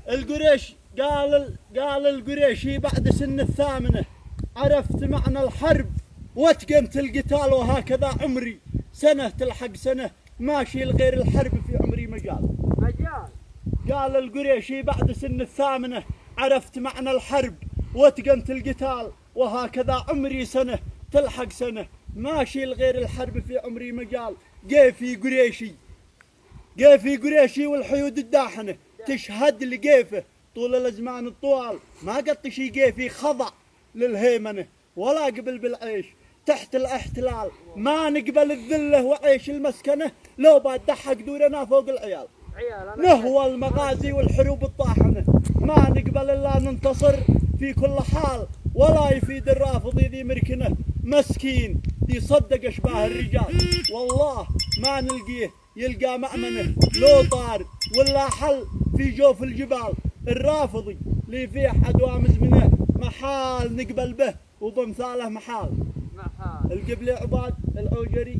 القريش قال القريشي بعد سن الثامنة عرفت معنى الحرب واتقنت القتال، وهكذا عمري سنة تلحق سنة ماشي لغير الحرب في عمري مجال. قال القريشي بعد سن الثامنة عرفت معنى الحرب واتقنت القتال، وهكذا عمري سنة تلحق سنة ماشي لغير الحرب في عمري مجال. قيفي قريشي والحيود الداحنة تشهد لقيفه طول الأزمان الطوال، ما قط شي قيفي خضع للهيمنة ولا قبل بالعيش تحت الاحتلال، ما نقبل الذلة وعيش المسكنة لو بادحق دورنا فوق العيال. نهوى المغازي والحروب الطاحنة ما نقبل إلا ننتصر في كل حال، ولا يفيد الرافض ذي مركنه مسكين يصدق أشباه الرجال، والله ما نلقيه يلقى مأمنه لو طار ولا حل في جوف الجبال. الرافضي لي فيه حدوام زمنه محال نقبل به وبمثاله محال. القبلي عباد العوجري